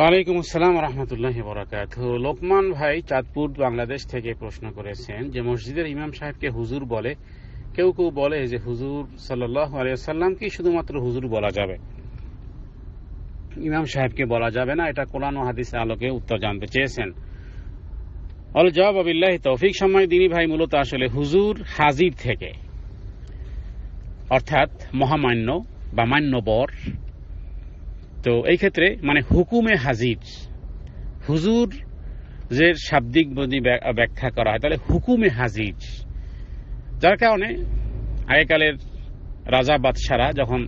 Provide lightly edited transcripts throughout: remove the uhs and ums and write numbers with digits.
ওয়ালাইকুম আসসালাম রহমতুল্লাহ বরাকাতুহু। লোকমান ভাই চাঁদপুর বাংলাদেশ থেকে প্রশ্ন করেছেন যে মসজিদের ইমাম সাহেবকে হুজুর বলে, কেউ কেউ বলে যে হুজুর সাল্লাল্লাহু আলাইহি ওয়াসাল্লাম কি শুধুমাত্র হুজুর বলা যাবে, ইমাম সাহেবকে বলা যাবে না। এটা কোরআন ও হাদিসের আলোকে উত্তর জানতে চেয়েছেন। আল জবাব বিল্লাহি তৌফিক। সম্মানিত দিনী ভাই, মূলত আসলে হুজুর হাজির থেকে, অর্থাৎ মহামান্য বা মান্যবর। তো এই ক্ষেত্রে মানে হুকুমে হাজির, হুজুর যে শাব্দিক যদি ব্যাখ্যা করা হয় তাহলে হুকুমে হাজির, যার কারণে আগেকালের রাজা বাদশারা যখন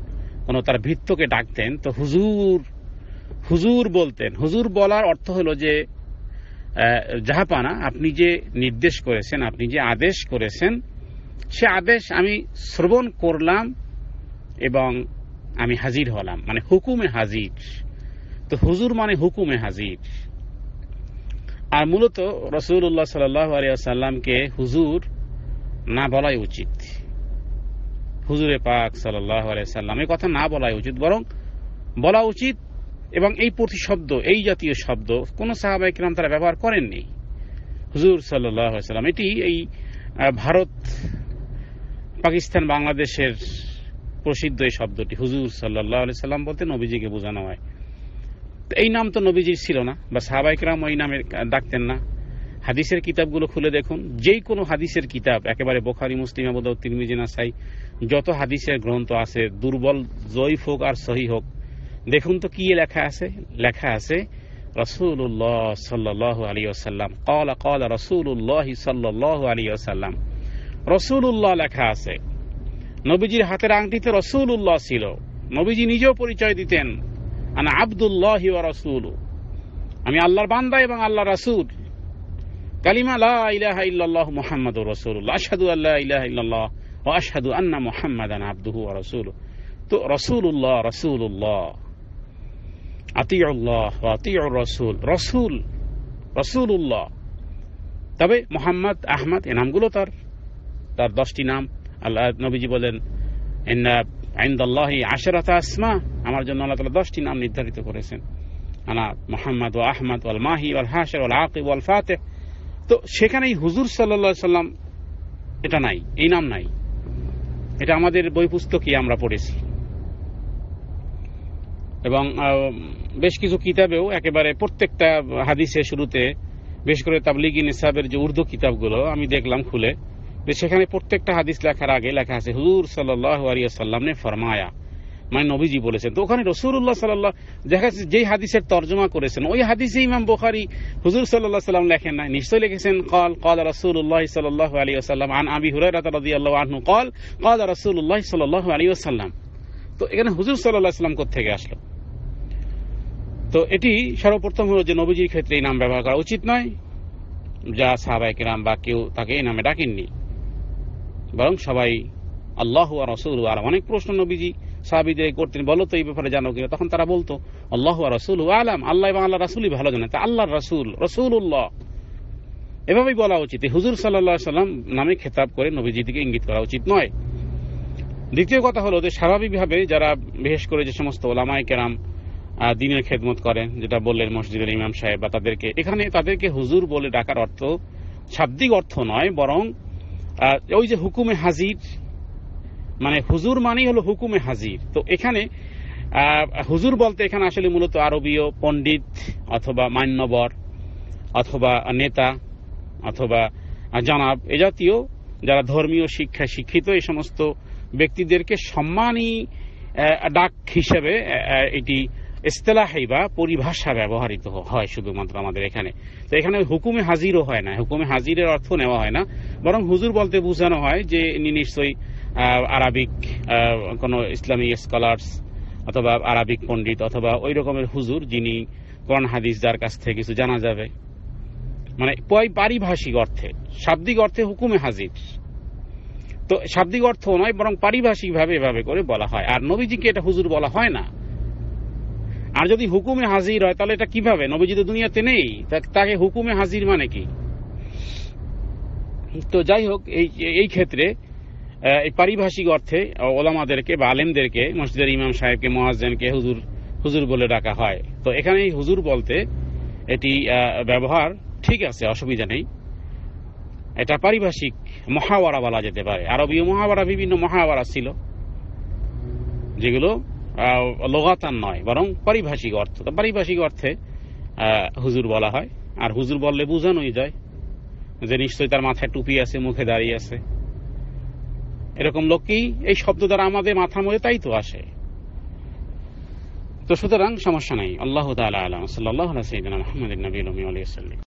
কোনো তার ভৃত্যকে ডাকতেন তো হুজুর হুজুর বলতেন। হুজুর বলার অর্থ হলো যে জাহাপানা, আপনি যে নির্দেশ করেছেন, আপনি যে আদেশ করেছেন, সে আদেশ আমি শ্রবণ করলাম এবং আমি হাজির হলাম, মানে হুকুমে হাজির। তো হুজুর মানে হুকুমে হাজির। আর মূলত রাসূলুল্লাহ সাল্লাল্লাহু আলাইহি ওয়াসাল্লামকে হুজুর না বলাই উচিত। হুজুরে পাক সাল্লাল্লাহু আলাইহি ওয়াসাল্লাম এই কথা না বলাই উচিত, বরং বলা উচিত। এবং এই প্রতিশব্দ, এই জাতীয় শব্দ কোন সাহাবায়ে কিরাম তারা ব্যবহার করেননি। হুজুর সাল্লাল্লাহু আলাইহি ওয়াসাল্লাম, এটি এই ভারত পাকিস্তান বাংলাদেশের প্রসিদ্ধ এই শব্দটি। হুজুর সাল্লাল্লাহু আলাইহি ওয়াসাল্লাম বলতে নবীজিকে বোঝানো হয়। এই নাম তো নবীজির ছিল না, বা সাহাবায়ে কিরাম ওই নামে ডাকতেন না। হাদিসের কিতাবগুলো খুলে দেখুন, যেই কোনো হাদিসের কিতাব, একেবারে বুখারী, মুসলিম, আবু দাউদ, তিরমিজি, নাসাই, যত হাদিসের গ্রন্থ আছে, দুর্বল জয়ীফ হোক আর সহিহ হোক, দেখুন তো কি লেখা আছে। লেখা আছে রাসূলুল্লাহ সাল্লাল্লাহু আলাইহি ওয়াসাল্লাম ক্বালা ক্বালা রাসূলুল্লাহ সাল্লাল্লাহু আলাইহি ওয়াসাল্লাম। রাসূলুল্লাহ লেখা আছে। নবীজির হাতের আংটিতে রাসূলুল্লাহ ছিল। নবীজি নিজেও পরিচয় দিতেন, আনা আব্দুল্লাহি ওয়া রাসূলুহু, আমি আল্লাহর বান্দা এবং আল্লাহর রাসূল। কালিমা লা ইলাহা ইল্লাল্লাহু মুহাম্মাদুর রাসূলুল্লাহ, আশহাদু আল্লা ইলাহা ইল্লাল্লাহ ওয়া আশহাদু আন্না মুহাম্মাদান আবদুহু ওয়া রাসূলুহু। তো রাসূলুল্লাহ, রাসূলুল্লাহ, আতিউল্লাহ ওয়া আতিউর রাসূল, রাসূল, রাসূলুল্লাহ। তবে মুহাম্মদ, আহমদ, এই নামগুলো তার 10টি নাম। আল্লাহ নবীজি বলেন, ইন্না ইনদাল্লাহি আশরাতা আসমা, আমার জন্য আল্লাহ তাআলা 10টি নাম নির্ধারিত করেছেন। আনা মুহাম্মদ ওয়া আহমদ ওয়াল মাহি ওয়াল হাশির ওয়াল আকিব ওয়াল ফাতিহ। তো সেখানেই হুজুর সাল্লাল্লাহু আলাইহি সাল্লাম এটা নাই, এই নাম নাই। এটা আমাদের বই পুস্তকে আমরা পড়েছি, এবং বেশ কিছু কিতাবেও একেবারে প্রত্যেকটা হাদিসের শুরুতে, বেশ করে তাবলিগি নিসাবের যে উর্দু কিতাবগুলো আমি দেখলাম খুলে, সেখানে প্রত্যেকটা হাদিস লেখার আগে লেখা আছে হুজুর সাল্লাল্লাহু আলাইহি ওয়াসাল্লাম নে ফরমায়া, মানে নবীজি বলেছেন। তো ওখানে রাসূলুল্লাহ সাল্লাল্লাহু, দেখা যাচ্ছে যেই হাদিসের তরজমা করেছেন ওই হাদিসে ইমাম বুখারী হুজুর সাল্লাল্লাহু আলাইহি ওয়াসাল্লাম লেখেন না, নিশ্চয়ই লিখেছেন ক্বাল ক্বাল রাসূলুল্লাহ সাল্লাল্লাহু আলাইহি ওয়াসাল্লাম আন আবি হুরায়রা রাদিয়াল্লাহু আনহু ক্বাল ক্বাল রাসূলুল্লাহ সাল্লাল্লাহু আলাইহি ওয়াসাল্লাম। তো এখানে হুজুর সাল্লাল্লাহু আলাইহি ওয়াসাল্লাম কোথা থেকে আসলো? তো এটি সর্বপ্রথম হলো যে নবীজির ক্ষেত্রে এই নাম ব্যবহার করা উচিত নয়, যা সাহাবায়ে কিরাম বা কেউ তাকে এই নামে ডাকেননি, বরং সবাই আল্লাহ ওয়া রাসূলুহু। আর অনেক প্রশ্ন নবীজি সাহাবীদের করতেন, বলো তো এই ব্যাপারে জানো কিনা? তখন তারা বলতো আল্লাহ ওয়া রাসূলুহু আলাম, আল্লাহ এবং আল্লাহর রাসূলই ভালো জানেন। তা আল্লাহর রাসূল, রাসূলুল্লাহ, এভাবেই বলা উচিত। হুজুর সাল্লাল্লাহু আলাইহি ওয়াসাল্লাম নামে খেতাব করে নবীজির দিকে ইঙ্গিত করা উচিত নয়। দ্বিতীয় কথা হলো যে স্বাভাবিকভাবে যারা, বিশেষ করে যে সমস্ত ওলামায়ে কেরাম দ্বীনের খেদমত করেন, যেটা বললেন মসজিদের ইমাম সাহেব, বা তাদেরকে হুজুর বলে ডাকার অর্থ শাব্দিক অর্থ নয়, বরং ওই যে হুকুমে হাজির, মানে হুজুর মানেই হলো হুকুমে হাজির। তো এখানে হুজুর বলতে এখানে আসলে মূলত আরবীয় পণ্ডিত অথবা মান্যবর অথবা নেতা অথবা জনাব, এ জাতীয় যারা ধর্মীয় শিক্ষায় শিক্ষিত, এই সমস্ত ব্যক্তিদেরকে সম্মানী ডাক হিসেবে এটি ইসতিলাহি বা পরিভাষা ব্যবহৃত হয় শুধুমাত্র আমাদের এখানে। তো এখানে হুকুমে হাজিরও হয় না, হুকুমে হাজিরের অর্থ নেওয়া হয় না, বরং হুজুর বলতে বোঝানো হয় যে ইনি নিশ্চয়ই আরবিক কোনো ইসলামিক স্কলার্স অথবা আরবিক পণ্ডিত অথবা ওই রকমের হুজুর, যিনি কোরআন হাদিস যার কাছ থেকে কিছু জানা যাবে, মানে পারিভাষিক অর্থে। শাব্দিক অর্থে হুকুমে হাজির, তো শাব্দিক অর্থ নয়, বরং পারিভাষিক ভাবে এভাবে করে বলা হয়। আর নবীজিকে এটা হুজুর বলা হয় না। আর যদি হুকুমে হাজির হয় তাহলে এটা কিভাবে? নবীজি তো দুনিয়াতে নেই, তাকে হুকুমে হাজির মানে কি? তো যাই হোক, এই ক্ষেত্রে এই পারিভাষিক অর্থে ওলামাদেরকে বা আলেমদেরকে, মসজিদের ইমাম সাহেবকে, মুয়াজ্জিনকে হুজুর হুজুর বলে ডাকা হয়। তো এখানে হুজুর বলতে এটি ব্যবহার ঠিক আছে, অসুবিধা নেই। এটা পারিভাষিক মহাওয়ারা বলা যেতে পারে। আরবীয় মহাওয়ারা, বিভিন্ন মহাওয়ারা ছিল যেগুলো লগাতান নয়, বরং পারিভাষিক অর্থ। তো পারিভাষিক অর্থে হুজুর বলা হয়। আর হুজুর বললে বোঝানোই যায় যে নিশ্চয়ই তার মাথায় টুপি আছে, মুখে দাঁড়িয়ে আছে। এরকম লোককেই এই শব্দ দ্বারা আমাদের মাথার মধ্যে তাই তো আসে। তো সুতরাং সমস্যা নাই। আল্লাহু তাআলা আ'লাম। সাল্লাল্লাহু আলা সাইয়্যিদিনা মুহাম্মাদিন নবিয়্যিল উম্মি ওয়া আলিহি ওয়াসাল্লাম।